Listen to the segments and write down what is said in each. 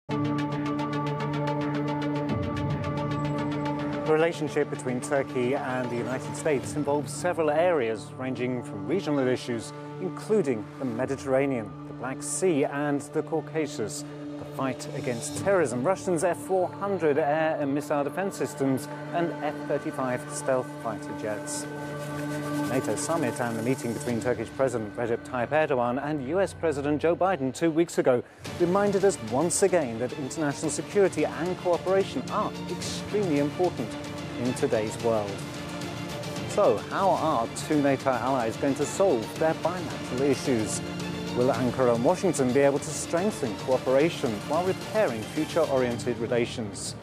The relationship between Turkey and the United States involves several areas, ranging from regional issues, including the Mediterranean, the Black Sea and the Caucasus, the fight against terrorism, Russia's F-400 air and missile defense systems and F-35 stealth fighter jets. The NATO summit and the meeting between Turkish President Recep Tayyip Erdogan and US President Joe Biden 2 weeks ago reminded us once again that international security and cooperation are extremely important in today's world. So, how are two NATO allies going to solve their bilateral issues? Will Ankara and Washington be able to strengthen cooperation while repairing future-oriented relations?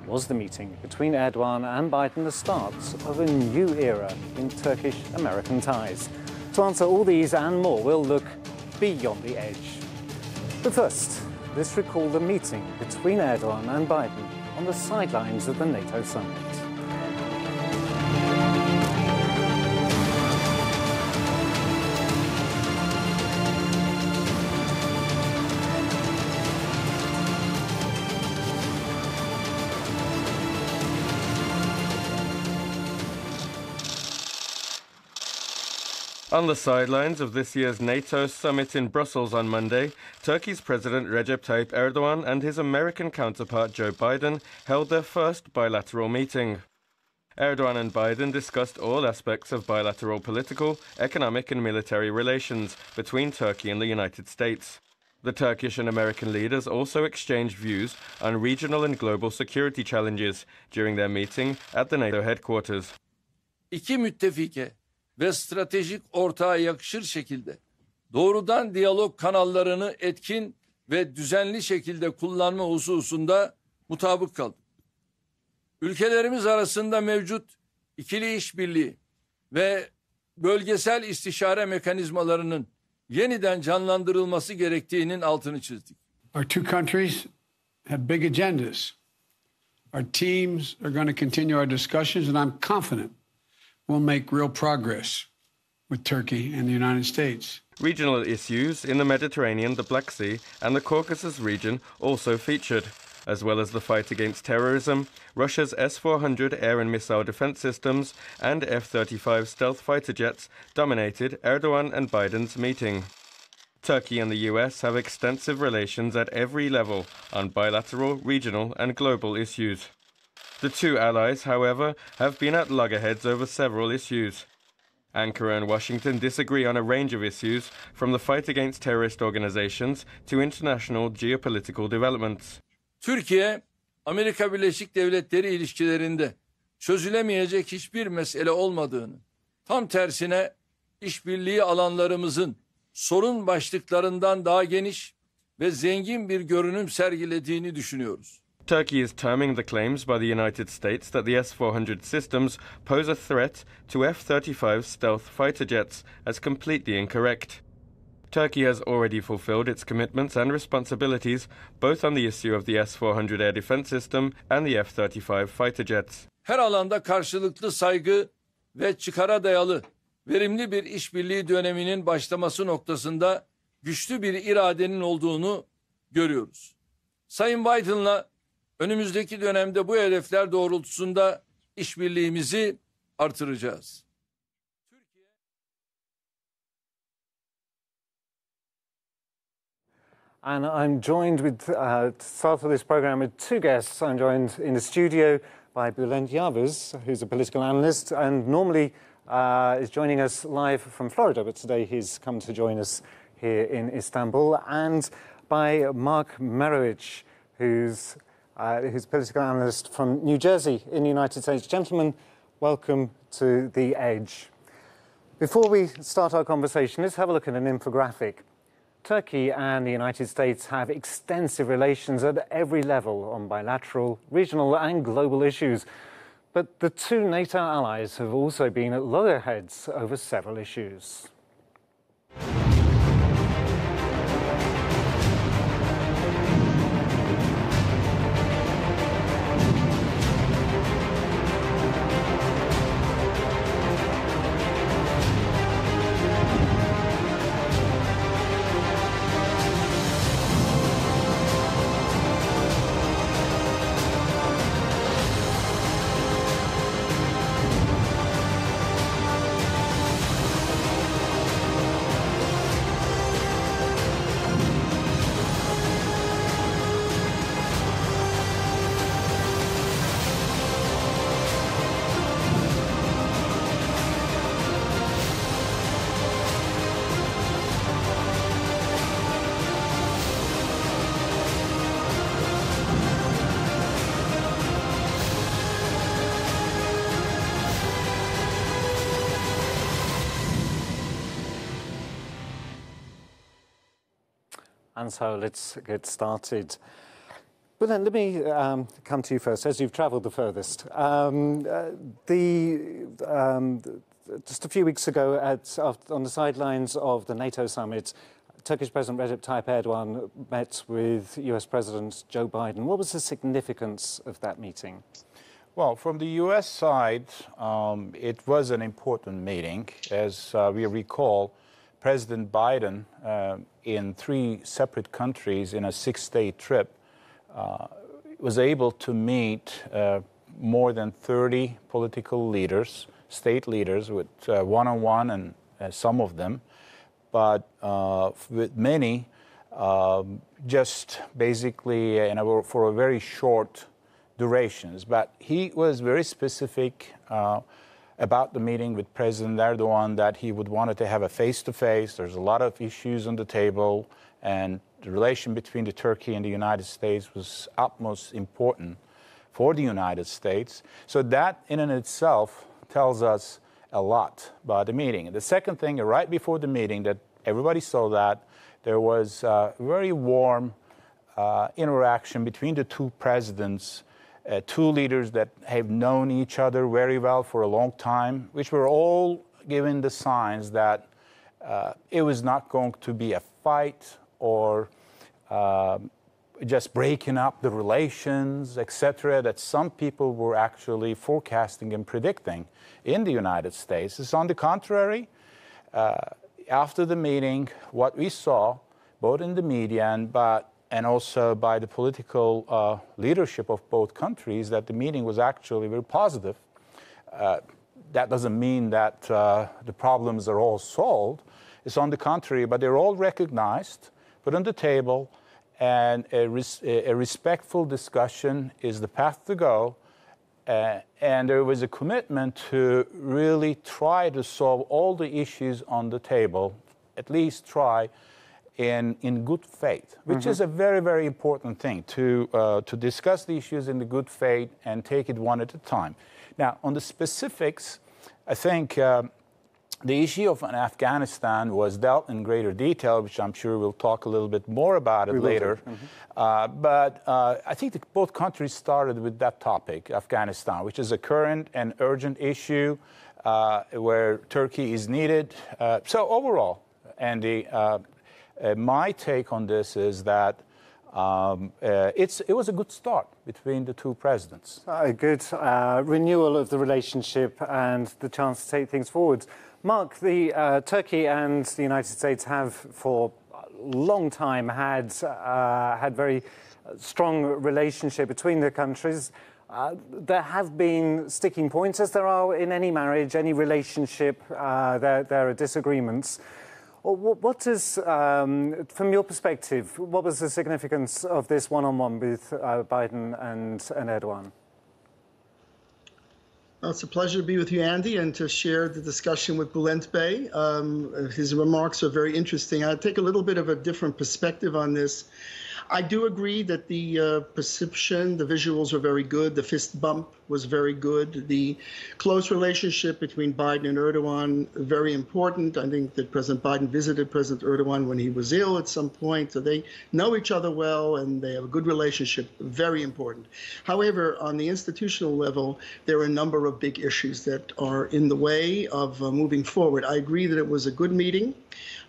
Was the meeting between Erdogan and Biden the start of a new era in Turkish-American ties? To answer all these and more, we'll look beyond the edge. But first, let's recall the meeting between Erdogan and Biden on the sidelines of the NATO summit. On the sidelines of this year's NATO summit in Brussels on Monday, Turkey's President Recep Tayyip Erdogan and his American counterpart Joe Biden held their first bilateral meeting. Erdogan and Biden discussed all aspects of bilateral political, economic and military relations between Turkey and the United States. The Turkish and American leaders also exchanged views on regional and global security challenges during their meeting at the NATO headquarters. İki müttefike ve stratejik ortağa yakışır şekilde doğrudan diyalog kanallarını etkin ve düzenli şekilde kullanma hususunda mutabık kaldık. Ülkelerimiz arasında mevcut ikili işbirliği ve bölgesel istişare mekanizmalarının yeniden canlandırılması gerektiğinin altını çizdik. Our two countries have big agendas. Our teams are going to continue our discussions, and I'm confident we'll make real progress with Turkey and the United States. Regional issues in the Mediterranean, the Black Sea and the Caucasus region also featured, as well as the fight against terrorism, Russia's S-400 air and missile defense systems and F-35 stealth fighter jets dominated Erdogan and Biden's meeting. Turkey and the US have extensive relations at every level on bilateral, regional and global issues. The two allies, however, have been at loggerheads over several issues. Ankara and Washington disagree on a range of issues, from the fight against terrorist organizations to international geopolitical developments. Türkiye, Amerika Birleşik Devletleri ilişkilerinde çözülemeyecek hiçbir mesele olmadığını, tam tersine işbirliği alanlarımızın sorun başlıklarından daha geniş ve zengin bir görünüm sergilediğini düşünüyoruz. Turkey is terming the claims by the United States that the S-400 systems pose a threat to F-35 stealth fighter jets as completely incorrect. Turkey has already fulfilled its commitments and responsibilities both on the issue of the S-400 air defense system and the F-35 fighter jets. Her alanda karşılıklı saygı ve çıkara dayalı verimli bir işbirliği döneminin başlaması noktasında güçlü bir iradenin olduğunu görüyoruz. Sayın Biden'la önümüzdeki dönemde bu hedefler doğrultusunda işbirliğimizi artıracağız. And I'm joined with, to start this program, with two guests. I'm joined in the studio by Bülent Yavuz, who's a political analyst and normally is joining us live from Florida, but today he's come to join us here in Istanbul, and by Mark Merowich, who's a political analyst from New Jersey in the United States. Gentlemen, welcome to The Edge. Before we start our conversation, let's have a look at an infographic. Turkey and the United States have extensive relations at every level on bilateral, regional and global issues. But the two NATO allies have also been at loggerheads over several issues. And so let's get started. But then let me come to you first, as you've travelled the furthest. Just a few weeks ago, on the sidelines of the NATO summit, Turkish President Recep Tayyip Erdogan met with US President Joe Biden. What was the significance of that meeting? Well, from the U.S. side, it was an important meeting. As we recall, President Biden, in 3 separate countries in a 6-day trip, was able to meet more than 30 political leaders, state leaders, with one-on-one and some of them, but with many, just basically for a very short durations. But he was very specific about the meeting with President Erdogan, that he wanted to have a face-to-face. There's a lot of issues on the table, and the relation between Turkey and the United States was utmost important for the United States. So that in and itself tells us a lot about the meeting. The second thing, right before the meeting, that everybody saw that there was a very warm interaction between the 2 presidents, 2 leaders that have known each other very well for a long time, which were all given the signs that it was not going to be a fight or just breaking up the relations, etc., that some people were actually forecasting and predicting in the United States. It's on the contrary. After the meeting, what we saw, both in the media and also by the political leadership of both countries, that the meeting was actually very positive. That doesn't mean that the problems are all solved. It's on the contrary, but they're all recognized, put on the table, and a respectful discussion is the path to go. And there was a commitment to really try to solve all the issues on the table, at least try in good faith, which is a very, very important thing, to discuss the issues in the good faith and take it one at a time. Now, on the specifics, I think the issue of Afghanistan was dealt in greater detail, which I'm sure we'll talk a little bit more about it later. But I think that both countries started with that topic, Afghanistan, which is a current and urgent issue where Turkey is needed. So overall, Andy, my take on this is that it was a good start between the 2 presidents. A good renewal of the relationship and the chance to take things forward. Mark, Turkey and the United States have for a long time had very strong relationship between the countries. There have been sticking points, as there are in any marriage, any relationship. There are disagreements. What is, from your perspective, what was the significance of this one-on-one with Biden and Erdogan? Well, it's a pleasure to be with you, Andy, and to share the discussion with Bülent Bey. His remarks are very interesting. I'll take a little bit of a different perspective on this. I do agree that the perception, the visuals were very good. The fist bump was very good. The close relationship between Biden and Erdogan, very important. I think that President Biden visited President Erdogan when he was ill at some point. So they know each other well and they have a good relationship, very important. However, on the institutional level, there are a number of big issues that are in the way of moving forward. I agree that it was a good meeting.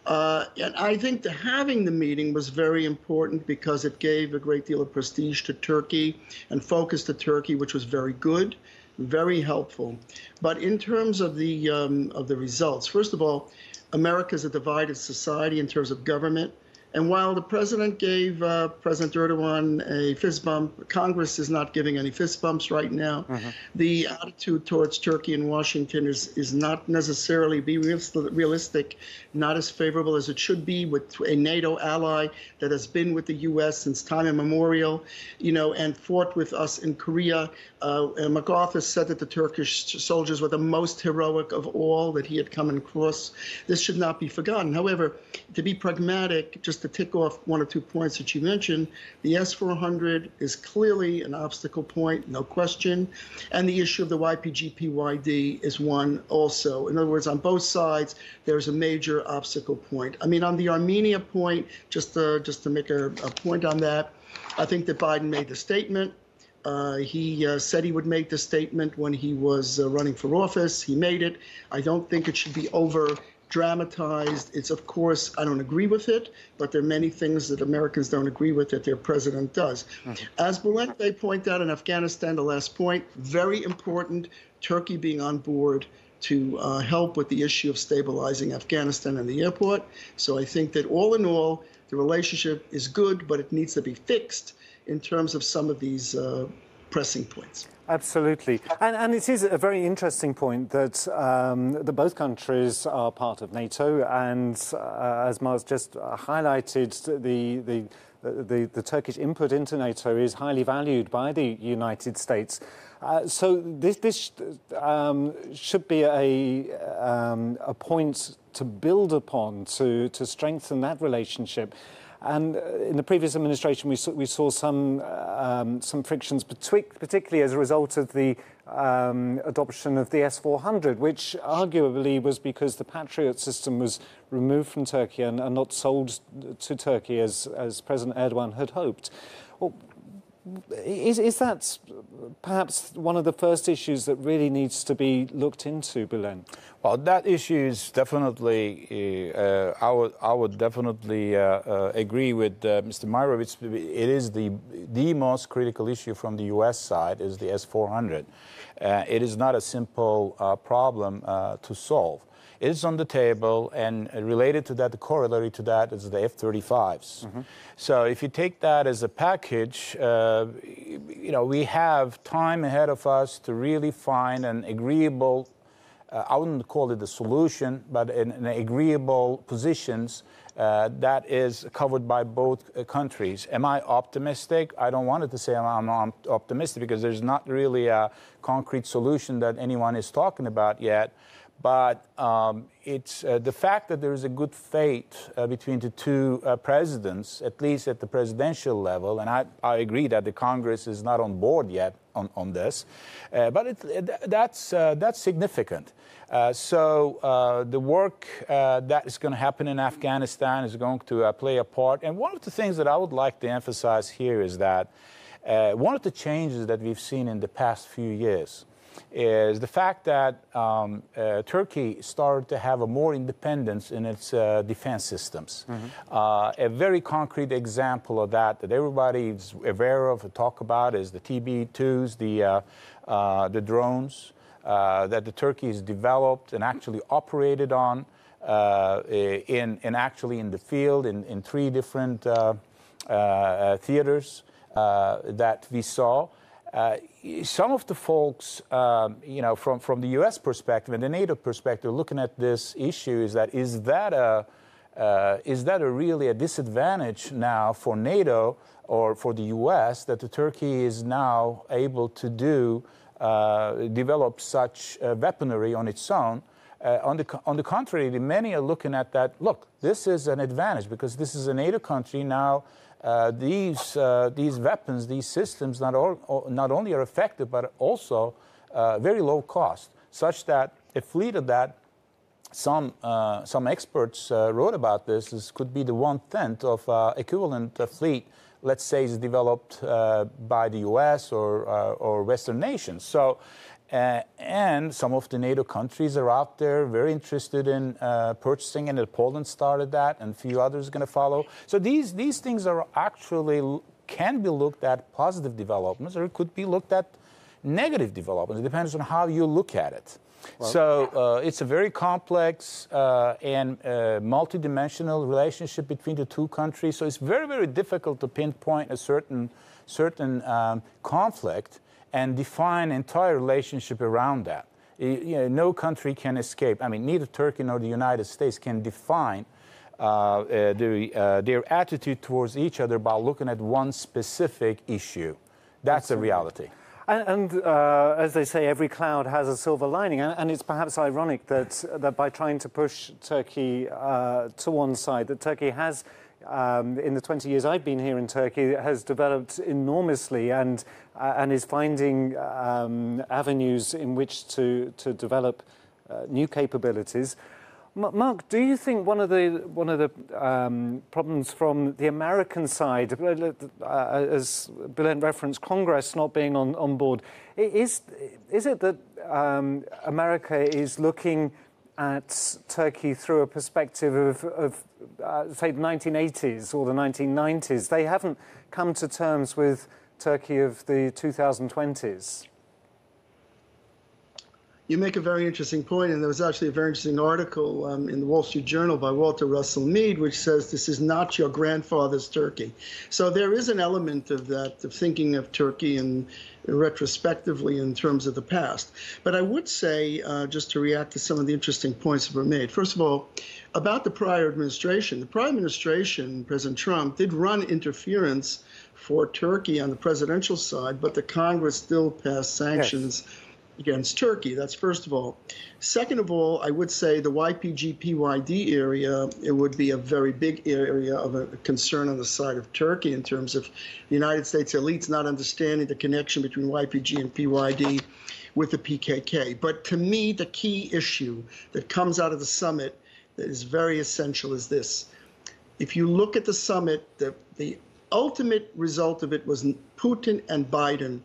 And I think that having the meeting was very important because it gave a great deal of prestige to Turkey and focus to Turkey, which was very good, very helpful. But in terms of the results, first of all, America is a divided society in terms of government. And while the president gave President Erdogan a fist bump, Congress is not giving any fist bumps right now. The attitude towards Turkey and Washington is not necessarily realistic, not as favorable as it should be with a NATO ally that has been with the U.S. since time immemorial, and fought with us in Korea. MacArthur said that the Turkish soldiers were the most heroic of all that he had come across. This should not be forgotten. However, to be pragmatic, just to tick off one or two points that you mentioned, the S-400 is clearly an obstacle point, no question. And the issue of the YPG-PYD is one also. In other words, on both sides, there's a major obstacle point. I mean, on the Armenia point, just to make a point on that, I think that Biden made the statement. He said he would make the statement when he was running for office. He made it. I don't think it should be over-dramatized. It's, of course, I don't agree with it, but there are many things that Americans don't agree with that their president does. As Bulent Bey pointed out in Afghanistan, the last point, very important, Turkey being on board to help with the issue of stabilizing Afghanistan and the airport. So I think that all in all, the relationship is good, but it needs to be fixed in terms of some of these pressing points. Absolutely. And it is a very interesting point that both countries are part of NATO, and as Mars just highlighted, the Turkish input into NATO is highly valued by the United States. So this should be a point to build upon to strengthen that relationship. And in the previous administration, we saw some frictions, particularly as a result of the adoption of the S-400, which arguably was because the Patriot system was removed from Turkey and not sold to Turkey as President Erdogan had hoped. Well, is that perhaps one of the first issues that really needs to be looked into, Bulent? Well, that issue is definitely, I would definitely agree with Mr. Myrovitz. It is the most critical issue from the U.S. side is the S-400. It is not a simple problem to solve. It is on the table, and related to that, the corollary to that is the F-35s. So if you take that as a package, we have time ahead of us to really find an agreeable, I wouldn't call it a solution, but an agreeable positions that is covered by both countries. Am I optimistic? I don't want to say I'm optimistic because there's not really a concrete solution that anyone is talking about yet. But it's the fact that there is a good faith between the two presidents, at least at the presidential level, and I agree that the Congress is not on board yet on this, but that's significant. So the work that is going to happen in Afghanistan is going to play a part. And one of the things that I would like to emphasize here is that one of the changes that we've seen in the past few years is the fact that Turkey started to have a more independence in its defense systems. A very concrete example of that everybody is aware of and talk about is the TB2s, the drones that the Turkey has developed and actually operated on actually in the field in 3 different theaters that we saw. Some of the folks, from the U.S. perspective and the NATO perspective, looking at this issue is that really a disadvantage now for NATO or for the U.S. that the Turkey is now able to develop such weaponry on its own? On the contrary, many are looking at that. Look, this is an advantage because this is a NATO country now. These weapons, these systems, not only are effective, but also very low cost, such that a fleet of that, some experts wrote about this, could be the 1/10 of equivalent fleet, let's say, is developed by the U.S. or Western nations. So. And some of the NATO countries are out there very interested in purchasing, and Poland started that, and a few others are going to follow. So these things are actually can be looked at positive developments, or it could be looked at negative developments. It depends on how you look at it. Well, so it's a very complex and multidimensional relationship between the two countries. So it's very, very difficult to pinpoint a certain conflict and define entire relationship around that. No country can escape. I mean, neither Turkey nor the United States can define their attitude towards each other by looking at one specific issue. That's a reality. And as they say, every cloud has a silver lining. And it's perhaps ironic that by trying to push Turkey to one side, that Turkey has in the 20 years I've been here in Turkey, has developed enormously and is finding avenues in which to develop new capabilities. Mark, do you think one of the problems from the American side, as Bülent referenced, Congress not being on board, is it that America is looking at Turkey through a perspective of say, the 1980s or the 1990s? They haven't come to terms with Turkey of the 2020s. You make a very interesting point, and there was actually a very interesting article in the Wall Street Journal by Walter Russell Mead, which says this is not your grandfather's Turkey. So there is an element of that, of thinking of Turkey and retrospectively in terms of the past. But I would say, just to react to some of the interesting points that were made, first of all, about the prior administration. The prior administration, President Trump, did run interference for Turkey on the presidential side, but the Congress still passed sanctions. Yes. Against Turkey. That's first of all. Second of all, I would say the YPG-PYD area, it would be a very big area of a concern on the side of Turkey in terms of the United States elites not understanding the connection between YPG and PYD with the PKK. But to me, the key issue that comes out of the summit that is very essential is this. If you look at the summit, the ultimate result of it was Putin and Biden.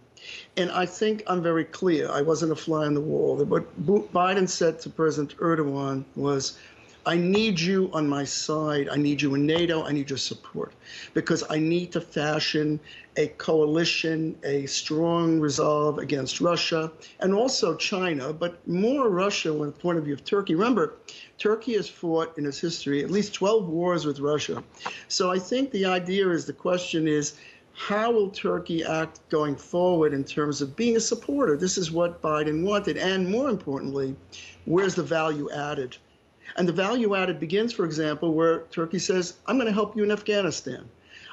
And I think I'm very clear. I wasn't a fly on the wall. What Biden said to President Erdogan was, I need you on my side. I need you in NATO. I need your support because I need to fashion a coalition, a strong resolve against Russia and also China, but more Russia from the point of view of Turkey. Remember, Turkey has fought in its history at least 12 wars with Russia. So I think the idea is, the question is, how will Turkey act going forward in terms of being a supporter? This is what Biden wanted. And more importantly, where's the value added? And the value added begins, for example, where Turkey says, I'm going to help you in Afghanistan.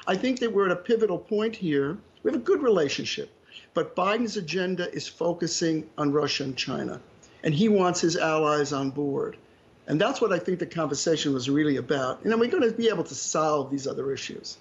I think that we're at a pivotal point here. We have a good relationship, but Biden's agenda is focusing on Russia and China, and he wants his allies on board. And that's what I think the conversation was really about. And then we're going to be able to solve these other issues,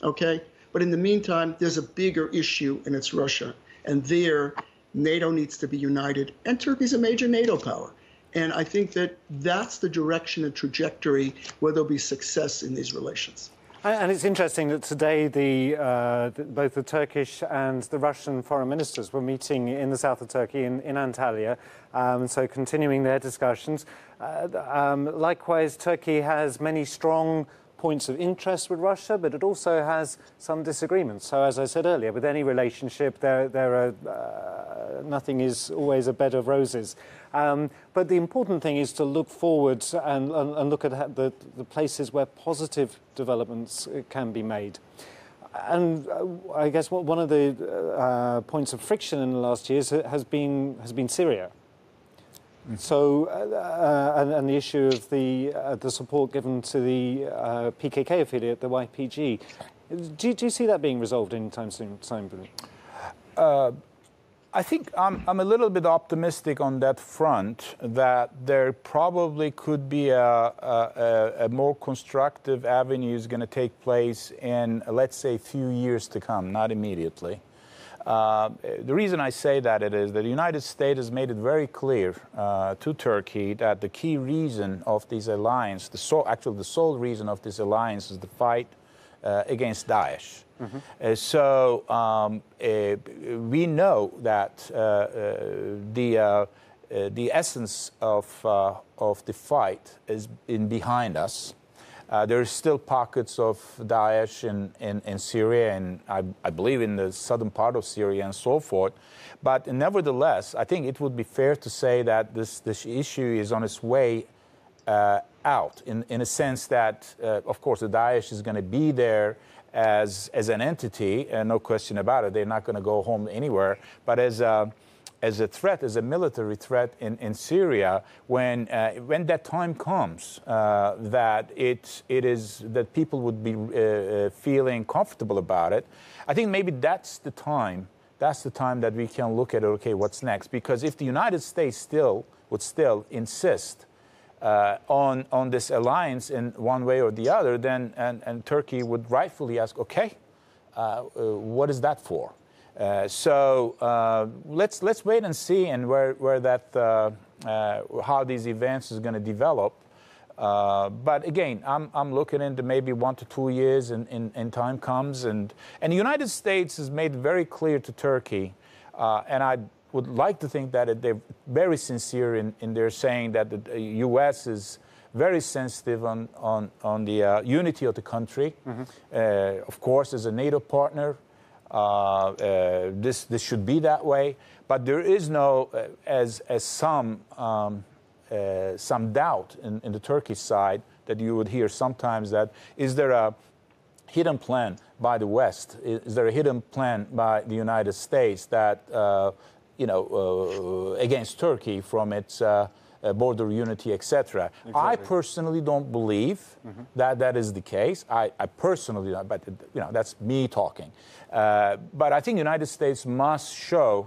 okay? But in the meantime, there's a bigger issue, and it's Russia. And there, NATO needs to be united, and Turkey's a major NATO power. And I think that that's the direction and trajectory where there'll be success in these relations. And it's interesting that today both the Turkish and the Russian foreign ministers were meeting in the south of Turkey, in Antalya, so continuing their discussions. Likewise, Turkey has many strong points of interest with Russia, but it also has some disagreements. So, as I said earlier, with any relationship, nothing is always a bed of roses. But the important thing is to look forward and look at the places where positive developments can be made. And I guess one of the points of friction in the last years has been Syria. So, and the issue of the support given to the PKK affiliate, the YPG. Do you see that being resolved anytime soon, Simon? I think I'm a little bit optimistic on that front, that there probably could be a more constructive avenue is going to take place in, let's say, a few years to come, not immediately. The reason I say that is that the United States has made it very clear to Turkey that the key reason of this alliance, the sole reason of this alliance is the fight against Daesh. Mm-hmm. So we know that the essence of the fight is behind us. There are still pockets of Daesh in Syria and I believe in the southern part of Syria and so forth. But nevertheless, I think it would be fair to say that this issue is on its way out in a sense that, of course, the Daesh is going to be there as an entity, no question about it. They're not going to go home anywhere. But as a threat, as a military threat in Syria, when that time comes, that that people would be feeling comfortable about it, I think maybe that's the time. That's the time that we can look at, okay, what's next? Because if the United States would still insist on this alliance in one way or the other, then and Turkey would rightfully ask, okay, what is that for? So let's wait and see, and where that how these events is going to develop. But again, I'm looking into maybe 1 to 2 years, and time comes, and the United States has made very clear to Turkey, and I would like to think that they're very sincere in their saying that the U.S. is very sensitive on the unity of the country. Of course, as a NATO partner, this should be that way. But there is no, as some doubt in the Turkish side that you would hear sometimes, that is there a hidden plan by the West? Is there a hidden plan by the United States that against Turkey from its border unity, etc. Exactly. I personally don't believe that is the case. I personally don't, but that's me talking. But I think the United States must show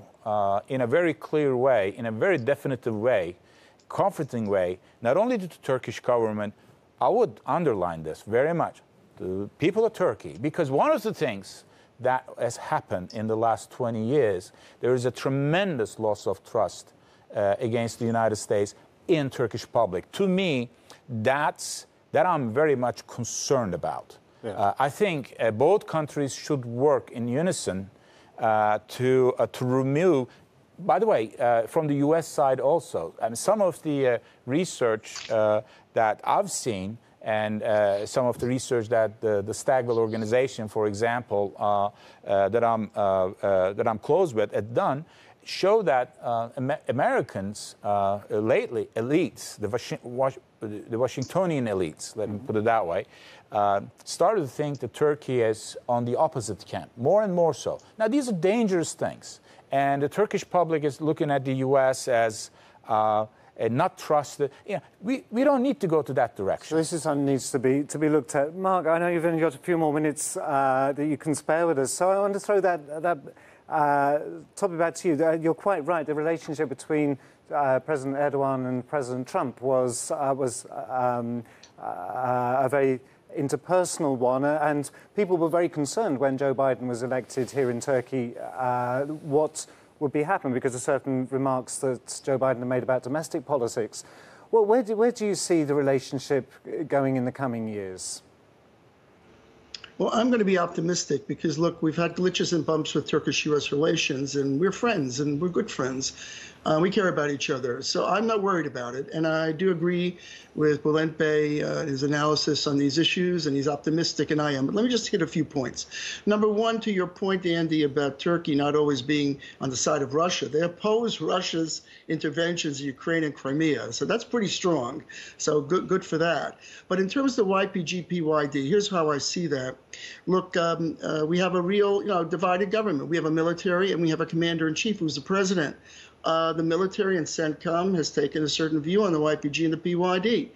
in a very clear way, in a very definitive way, comforting way, not only to the Turkish government, I would underline this very much, the people of Turkey, because one of the things that has happened in the last 20 years, there is a tremendous loss of trust against the United States in Turkish public. To me, that I'm very much concerned about. Yeah. I think both countries should work in unison to remove. By the way, from the U.S. side also, some of the research that I've seen, and some of the research that the Stagwell organization, for example, that I'm close with, had done, show that Americans lately, elites, the Washingtonian elites, let me put it that way, started to think that Turkey is on the opposite camp, more and more so. Now, these are dangerous things, and the Turkish public is looking at the U.S. as not trusted. We don't need to go to that direction. So this is something needs to be looked at. Mark, I know you've only got a few more minutes that you can spare with us, so I want to throw that topic back to you. You're quite right. The relationship between President Erdogan and President Trump was a very interpersonal one, and people were very concerned when Joe Biden was elected here in Turkey what would be happening because of certain remarks that Joe Biden had made about domestic politics. Well, where do you see the relationship going in the coming years? Well, I'm going to be optimistic because, look, we've had glitches and bumps with Turkish-U.S. relations, and we're friends, and we're good friends. We care about each other. So I'm not worried about it. And I do agree with Bülent Bey, his analysis on these issues, and he's optimistic, and I am. But let me just hit a few points. Number one, to your point, Andy, about Turkey not always being on the side of Russia. They oppose Russia's interventions in Ukraine and Crimea. So that's pretty strong. So good for that. But in terms of the YPG-PYD, here's how I see that. Look, we have a real, divided government. We have a military and we have a commander-in-chief who's the president. The military and CENTCOM has taken a certain view on the YPG and the PYD.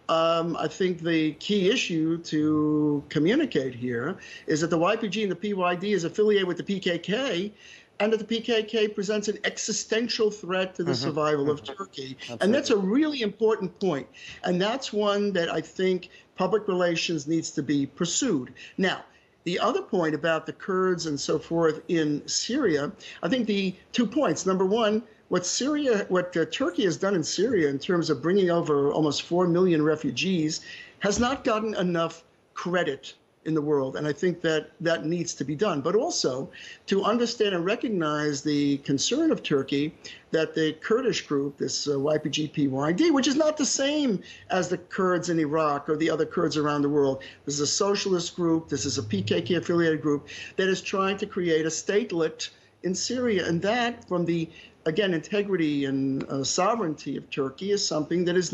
I think the key issue to communicate here is that the YPG and the PYD is affiliated with the PKK, and that the PKK presents an existential threat to the survival of Turkey. Absolutely. And that's a really important point. And that's one that I think public relations needs to be pursued. Now, the other point about the Kurds and so forth in Syria, I think the 2 points. Number one, what Turkey has done in Syria in terms of bringing over almost 4 million refugees has not gotten enough credit in the world. And I think that needs to be done. But also to understand and recognize the concern of Turkey that the Kurdish group, this YPG-PYD, which is not the same as the Kurds in Iraq or the other Kurds around the world. This is a socialist group. This is a PKK-affiliated group that is trying to create a statelet in Syria. And that, from the again, integrity and sovereignty of Turkey is something that is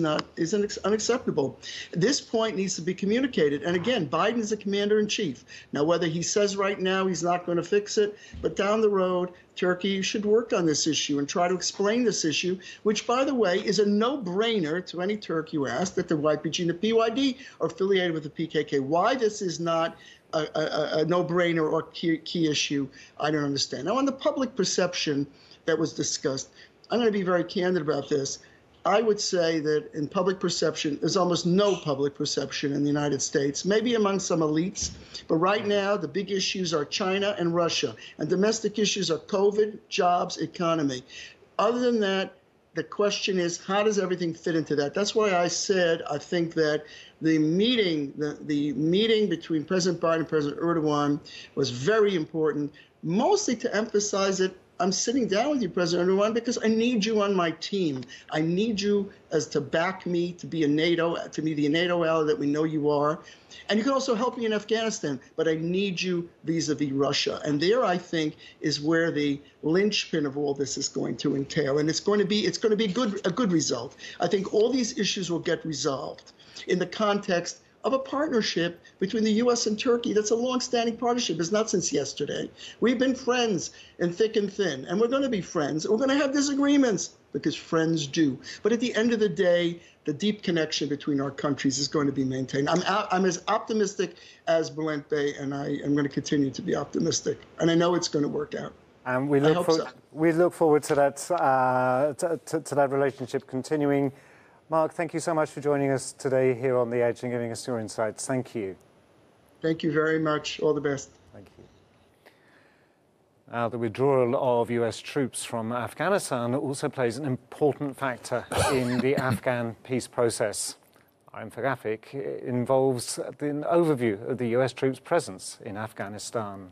unacceptable. This point needs to be communicated. And again, Biden is the commander-in-chief. Now, whether he says right now he's not going to fix it, but down the road, Turkey should work on this issue and try to explain this issue, which, by the way, is a no-brainer to any Turk you ask, that the YPG and the PYD are affiliated with the PKK. Why this is not a no-brainer or key issue, I don't understand. Now, on the public perception that was discussed, I'm going to be very candid about this. I would say that in public perception, there's almost no public perception in the United States, maybe among some elites. But right now, the big issues are China and Russia. And domestic issues are COVID, jobs, economy. Other than that, the question is, how does everything fit into that? That's why I said I think that the meeting between President Biden and President Erdogan was very important, mostly to emphasize that I'm sitting down with you, President Erdogan, because I need you on my team. I need you to back me, to be the NATO ally that we know you are. And you can also help me in Afghanistan, but I need you vis-a-vis Russia. And there, I think, is where the linchpin of all this is going to entail. And it's going to be a good result. I think all these issues will get resolved in the context of a partnership between the U.S. and Turkey. That's a long-standing partnership. It's not since yesterday. We've been friends in thick and thin, and we're going to be friends. We're going to have disagreements, because friends do. But at the end of the day, the deep connection between our countries is going to be maintained. I'm as optimistic as Bülent Bey, and I am going to continue to be optimistic. And I know it's going to work out. And we look forward to that to that relationship continuing. Mark, thank you so much for joining us today here on The Edge and giving us your insights. Thank you. Thank you very much. All the best. Thank you. Now, the withdrawal of US troops from Afghanistan also plays an important factor in the Afghan peace process. Our infographic involves an overview of the US troops' presence in Afghanistan.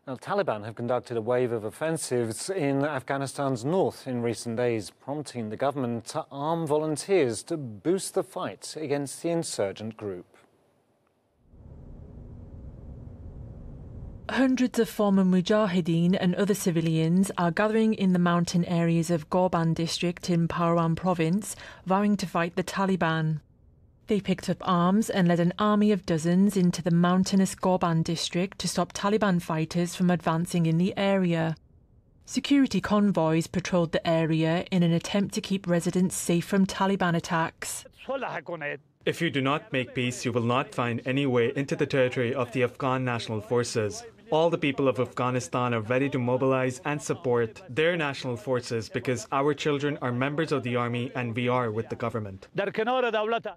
Now, Taliban have conducted a wave of offensives in Afghanistan's north in recent days, prompting the government to arm volunteers to boost the fight against the insurgent group. Hundreds of former mujahideen and other civilians are gathering in the mountain areas of Gorban district in Parwan province, vowing to fight the Taliban. They picked up arms and led an army of dozens into the mountainous Gorban district to stop Taliban fighters from advancing in the area. Security convoys patrolled the area in an attempt to keep residents safe from Taliban attacks. If you do not make peace, you will not find any way into the territory of the Afghan National Forces. All the people of Afghanistan are ready to mobilize and support their national forces because our children are members of the army and we are with the government.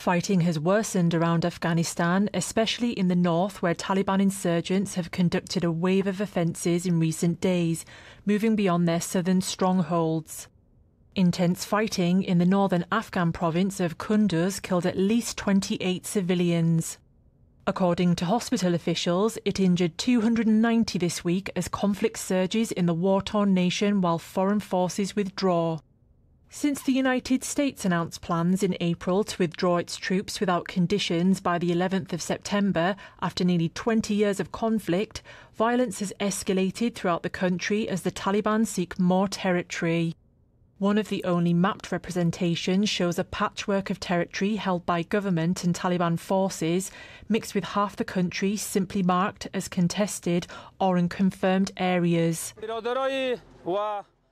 Fighting has worsened around Afghanistan, especially in the north, where Taliban insurgents have conducted a wave of offences in recent days, moving beyond their southern strongholds. Intense fighting in the northern Afghan province of Kunduz killed at least 28 civilians. According to hospital officials, it injured 290 this week as conflict surges in the war-torn nation while foreign forces withdraw. Since the United States announced plans in April to withdraw its troops without conditions by the 11th of September, after nearly 20 years of conflict, violence has escalated throughout the country as the Taliban seek more territory. One of the only mapped representations shows a patchwork of territory held by government and Taliban forces, mixed with half the country simply marked as contested or unconfirmed areas.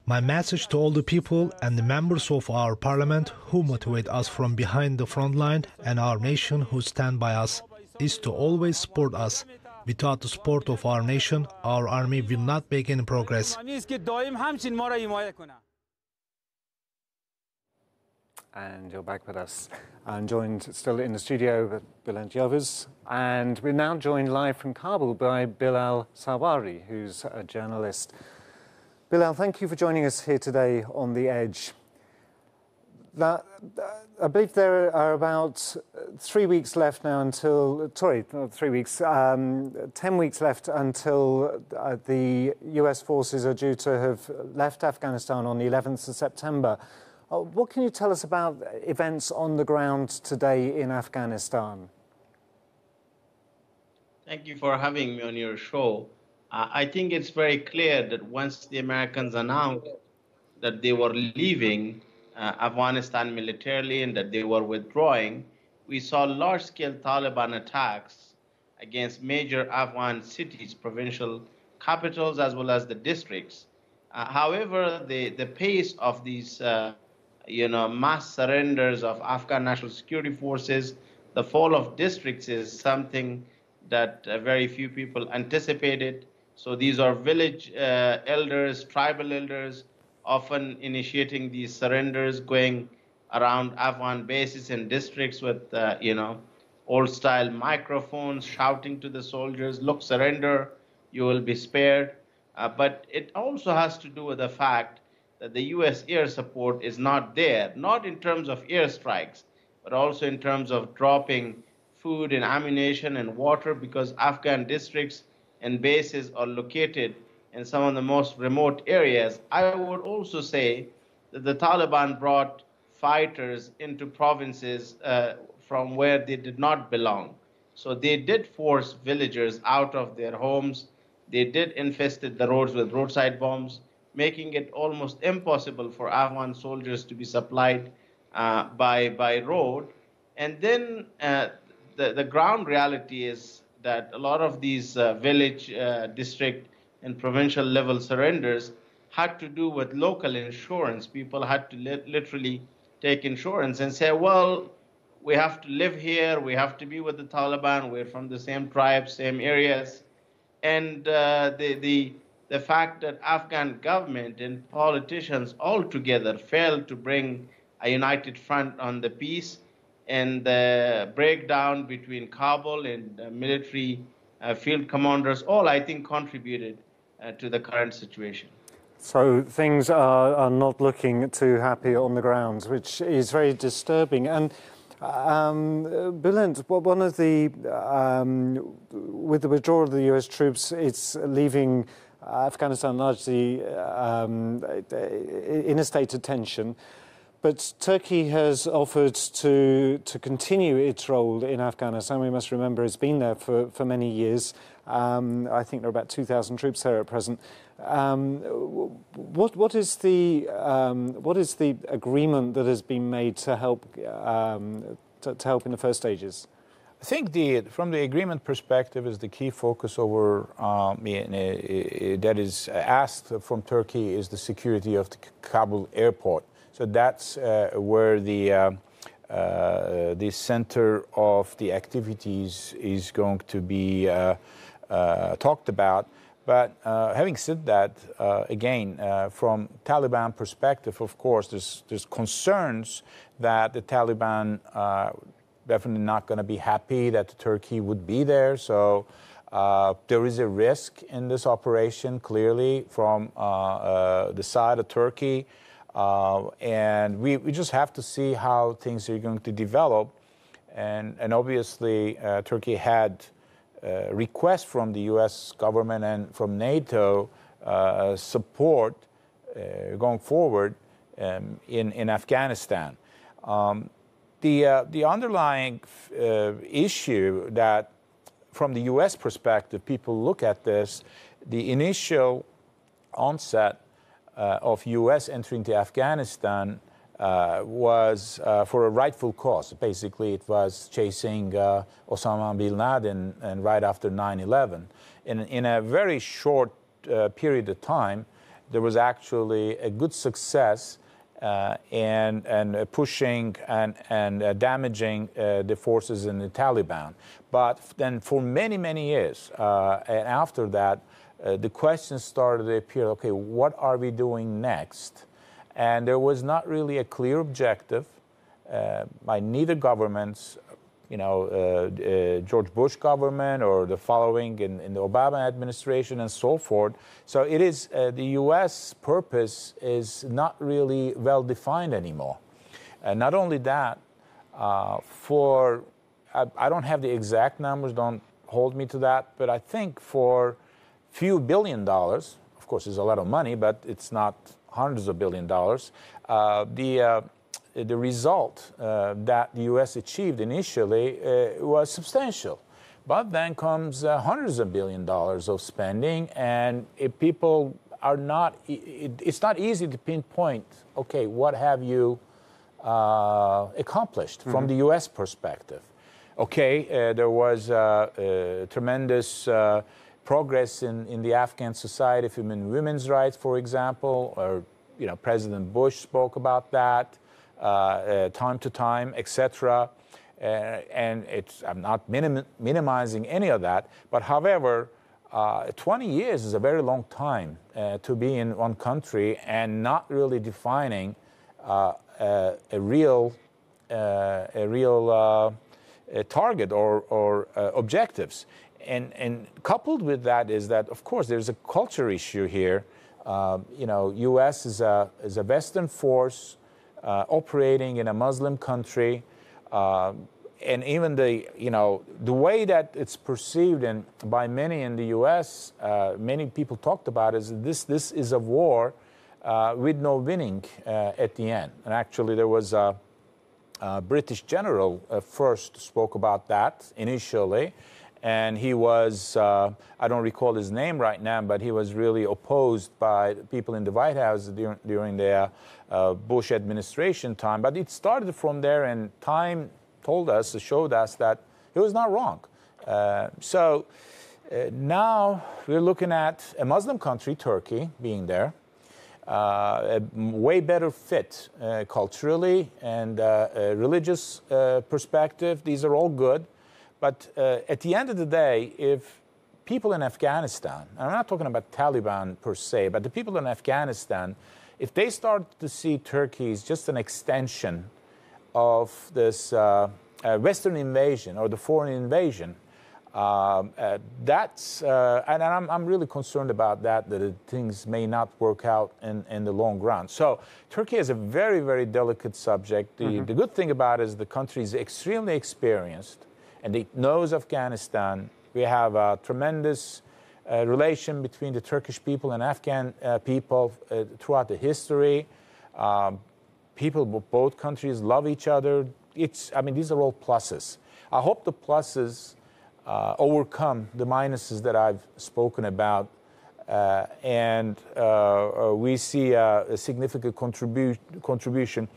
My message to all the people and the members of our parliament who motivate us from behind the front line and our nation who stand by us is to always support us. Without the support of our nation, our army will not make any progress. And you're back with us. I'm joined still in the studio with Bülent Yavuz, and we're now joined live from Kabul by Bilal Sawari, who's a journalist. Bilal, thank you for joining us here today on The Edge. I believe there are about 3 weeks left now until, sorry, not 3 weeks, 10 weeks left until the US forces are due to have left Afghanistan on the 11th of September. What can you tell us about events on the ground today in Afghanistan? Thank you for having me on your show. I think it's very clear that once the Americans announced that they were leaving Afghanistan militarily and that they were withdrawing, we saw large-scale Taliban attacks against major Afghan cities, provincial capitals, as well as the districts. However, the pace of these mass surrenders of Afghan National Security Forces, the fall of districts is something that very few people anticipated. So these are village elders, tribal elders, often initiating these surrenders, going around Afghan bases and districts with, old-style microphones, shouting to the soldiers, look, surrender, you will be spared. But it also has to do with the fact that the U.S. air support is not there, not in terms of airstrikes, but also in terms of dropping food and ammunition and water, because Afghan districts and bases are located in some of the most remote areas. I would also say that the Taliban brought fighters into provinces from where they did not belong. So they did force villagers out of their homes. They did infest the roads with roadside bombs, making it almost impossible for Afghan soldiers to be supplied by road. And then the ground reality is that a lot of these village, district, and provincial level surrenders had to do with local insurance. People had to literally take insurance and say, well, we have to live here, we have to be with the Taliban, we're from the same tribe, same areas. And the fact that Afghan government and politicians all together failed to bring a united front on the peace, and the breakdown between Kabul and military field commanders, all I think contributed to the current situation. So things are not looking too happy on the ground, which is very disturbing. And Bülent, one of the, with the withdrawal of the US troops, it's leaving Afghanistan largely in a state of tension. But Turkey has offered to continue its role in Afghanistan. We must remember it's been there for many years. I think there are about 2,000 troops there at present. What is the agreement that has been made to help in the first stages? I think from the agreement perspective is the key focus over that is asked from Turkey is the security of the Kabul airport. So that's where the center of the activities is going to be talked about. But having said that, again, from Taliban perspective, of course, there's concerns that the Taliban definitely not going to be happy that Turkey would be there. So there is a risk in this operation, clearly, from the side of Turkey. And we just have to see how things are going to develop. And obviously, Turkey had requests from the U.S. government and from NATO support going forward in Afghanistan. The underlying issue that, from the U.S. perspective, people look at this, the initial onset of U.S. entry into Afghanistan was for a rightful cause. Basically, it was chasing Osama bin Laden, and right after 9/11. In a very short period of time, there was actually a good success and pushing and damaging the forces in the Taliban. But then for many, many years, and after that, the questions started to appear, okay, what are we doing next? And there was not really a clear objective by neither governments, George Bush government or the following in the Obama administration and so forth. So it is the U.S. purpose is not really well defined anymore. Not only that, I don't have the exact numbers, don't hold me to that, but I think for few $1 billion, of course it's a lot of money, but it's not hundreds of $1 billion, the result that the U.S. achieved initially was substantial. But then comes hundreds of $1 billions of spending, and if people are not, it's not easy to pinpoint, okay, what have you accomplished from the U.S. perspective? Okay, there was tremendous progress in the Afghan society, human women's rights, for example, or President Bush spoke about that time to time, etc. And I'm not minimizing any of that, but however, 20 years is a very long time to be in one country and not really defining a real target or objectives. And coupled with that is that, of course, there's a culture issue here. U.S. is a Western force operating in a Muslim country, and even the way that it's perceived by many in the U.S., many people talked about is this is a war with no winning at the end. And actually, there was a British general first spoke about that initially. And he was, I don't recall his name right now, but he was really opposed by people in the White House during the Bush administration time. But it started from there, and time showed us that he was not wrong. So now we're looking at a Muslim country, Turkey, being there, a way better fit culturally and religious perspective. These are all good. But at the end of the day, if people in Afghanistan, I'm not talking about Taliban per se, but the people in Afghanistan, if they start to see Turkey as just an extension of this Western invasion or the foreign invasion, that's, and I'm really concerned about that things may not work out in the long run. So Turkey is a very, very delicate subject. The good thing about it is the country is extremely experienced, and it knows Afghanistan. We have a tremendous relation between the Turkish people and Afghan people throughout the history. People of both countries love each other. These are all pluses. I hope the pluses overcome the minuses that I've spoken about, and we see a significant contribution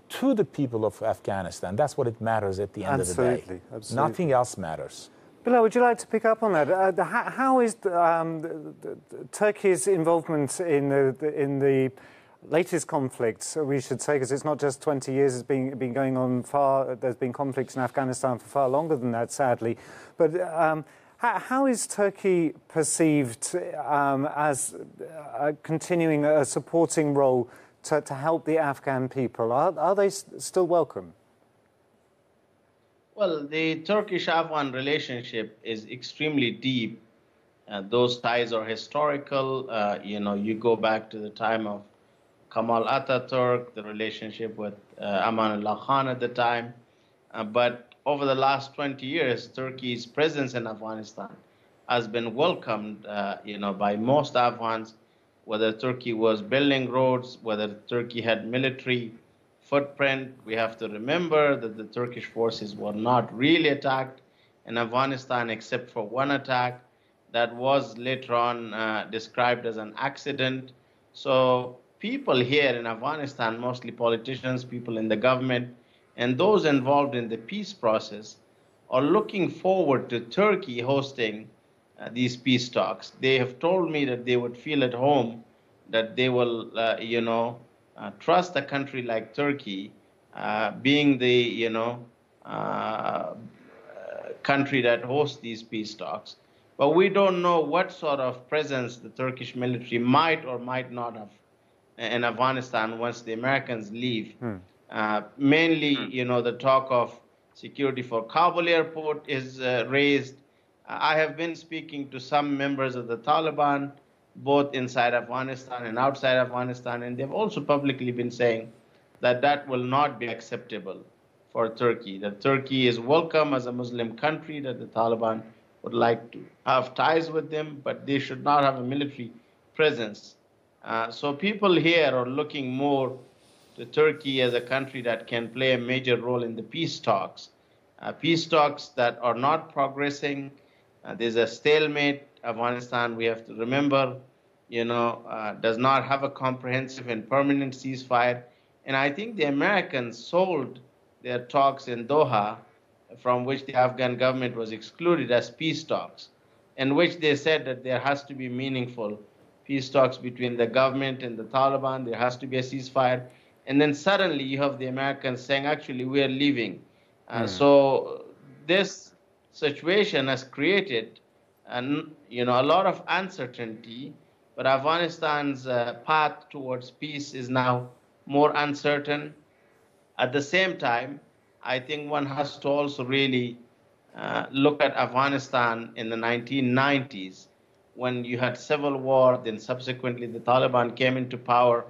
to the people of Afghanistan. That's what it matters at the end of the day. Absolutely. Nothing else matters. Bilal, would you like to pick up on that? How is Turkey's involvement in the latest conflicts, we should say, because it's not just 20 years, it's been going on there's been conflicts in Afghanistan for far longer than that, sadly. But how is Turkey perceived as continuing a supporting role to help the Afghan people? Are they still welcome? Well, the Turkish-Afghan relationship is extremely deep. Those ties are historical. You go back to the time of Kemal Atatürk, the relationship with Amanullah Khan at the time. But over the last 20 years, Turkey's presence in Afghanistan has been welcomed, by most Afghans, whether Turkey was building roads, whether Turkey had military footprint. We have to remember that the Turkish forces were not really attacked in Afghanistan except for one attack that was later on described as an accident. So people here in Afghanistan, mostly politicians, people in the government, and those involved in the peace process are looking forward to Turkey hosting these peace talks. They have told me that they would feel at home, that they will, trust a country like Turkey, being the, country that hosts these peace talks. But we don't know what sort of presence the Turkish military might or might not have in Afghanistan once the Americans leave. Mainly, the talk of security for Kabul airport is raised. I have been speaking to some members of the Taliban, both inside Afghanistan and outside Afghanistan, and they've also publicly been saying that that will not be acceptable for Turkey, that Turkey is welcome as a Muslim country, that the Taliban would like to have ties with them, but they should not have a military presence. So people here are looking more to Turkey as a country that can play a major role in the peace talks that are not progressing. There's a stalemate. Afghanistan, we have to remember, does not have a comprehensive and permanent ceasefire. And I think the Americans sold their talks in Doha, from which the Afghan government was excluded, as peace talks, in which they said that there has to be meaningful peace talks between the government and the Taliban. There has to be a ceasefire. And then suddenly you have the Americans saying, actually, we are leaving. So this situation has created a lot of uncertainty, but Afghanistan's path towards peace is now more uncertain. At the same time, I think one has to also really look at Afghanistan in the 1990s, when you had civil war, then subsequently the Taliban came into power.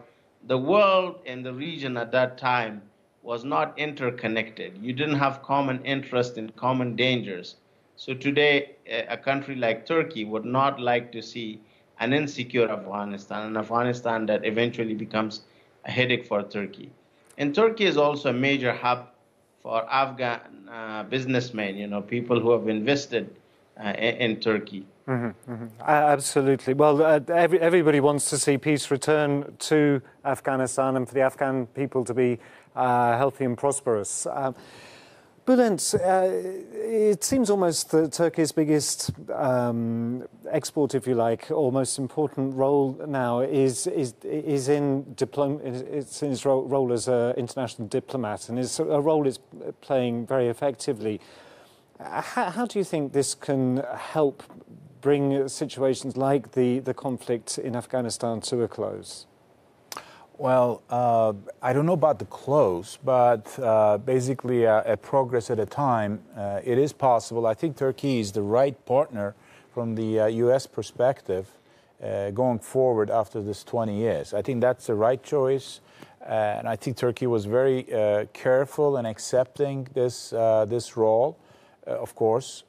The world and the region at that time was not interconnected. You didn't have common interest and common dangers. So today, a country like Turkey would not like to see an insecure Afghanistan, an Afghanistan that eventually becomes a headache for Turkey. And Turkey is also a major hub for Afghan businessmen, people who have invested in Turkey. Absolutely. Well, everybody wants to see peace return to Afghanistan and for the Afghan people to be healthy and prosperous. Bülent, it seems almost that Turkey's biggest export, if you like, or most important role now is in its role as an international diplomat, and it's a role it's playing very effectively. How do you think this can help bring situations like the conflict in Afghanistan to a close? Well, I don't know about the close, but basically a progress at a time. It is possible. I think Turkey is the right partner from the U.S. perspective going forward after this 20 years. I think that's the right choice. And I think Turkey was very careful in accepting this role, of course,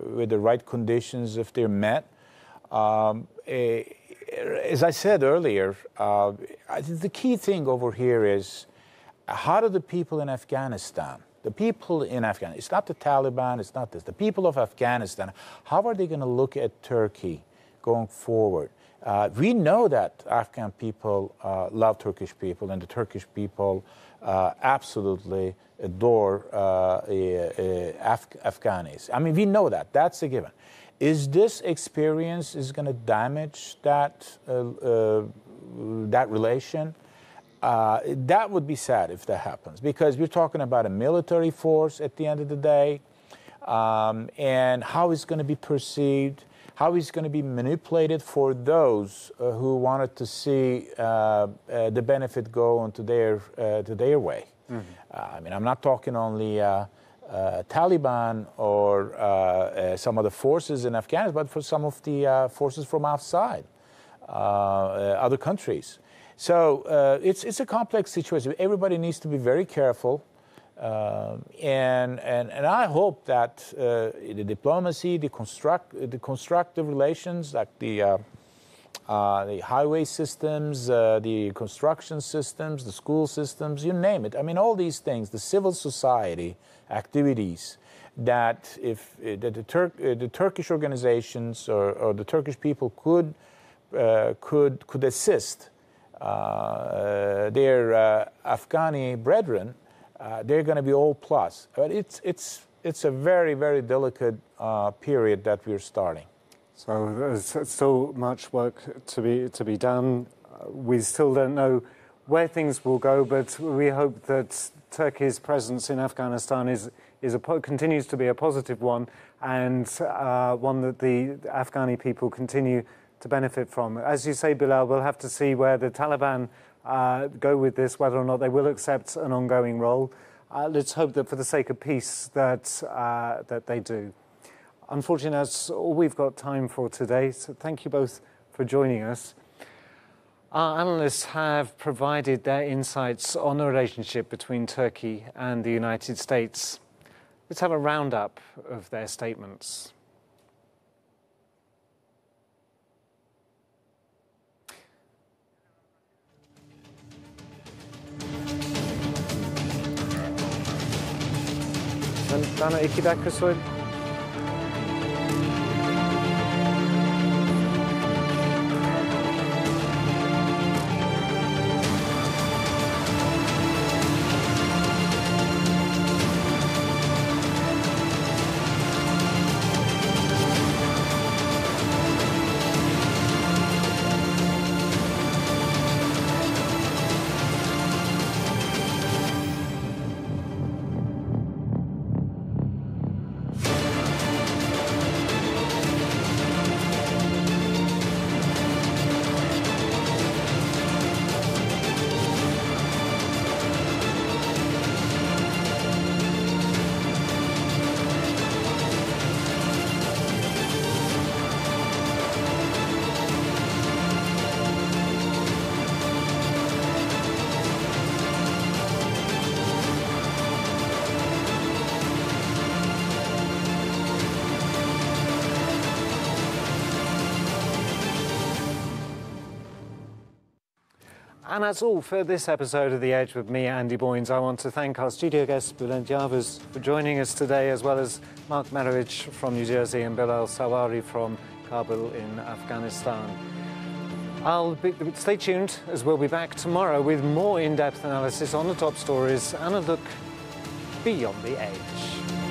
with the right conditions if they're met. As I said earlier, I think the key thing over here is how do the people in Afghanistan, it's not the Taliban, it's not this, the people of Afghanistan, how are they going to look at Turkey going forward? We know that Afghan people love Turkish people, and the Turkish people absolutely adore Afghanis. I mean, we know that. That's a given. Is this experience going to damage that relation? That would be sad if that happens, because we're talking about a military force at the end of the day, and how it's going to be perceived, how it's going to be manipulated for those who wanted to see the benefit go onto their way. Mm-hmm. I mean, I'm not talking only Taliban or some of the forces in Afghanistan, but for some of the forces from outside, other countries. So it's a complex situation. Everybody needs to be very careful, and I hope that the diplomacy, the constructive relations, like the highway systems, the construction systems, the school systems, you name it. I mean, all these things, the civil society activities, that if the Turkish organizations or the Turkish people could assist their Afghani brethren, they're going to be all plus. But it's a very, very delicate period that we're starting. So there's still much work to be done. We still don't know where things will go, but we hope that Turkey's presence in Afghanistan continues to be a positive one, and one that the Afghani people continue to benefit from. As you say, Bilal, we'll have to see where the Taliban go with this, whether or not they will accept an ongoing role. Let's hope that for the sake of peace that they do. Unfortunately, that's all we've got time for today, so thank you both for joining us. Our analysts have provided their insights on the relationship between Turkey and the United States. Let's have a roundup of their statements. Bana 2 dakika söyle. And that's all for this episode of The Edge with me, Andy Boynes. I want to thank our studio guests, Bülent Yavuz, for joining us today, as well as Mark Merovich from New Jersey and Bilal Sawari from Kabul in Afghanistan. Stay tuned, as we'll be back tomorrow with more in-depth analysis on the top stories and a look beyond the edge.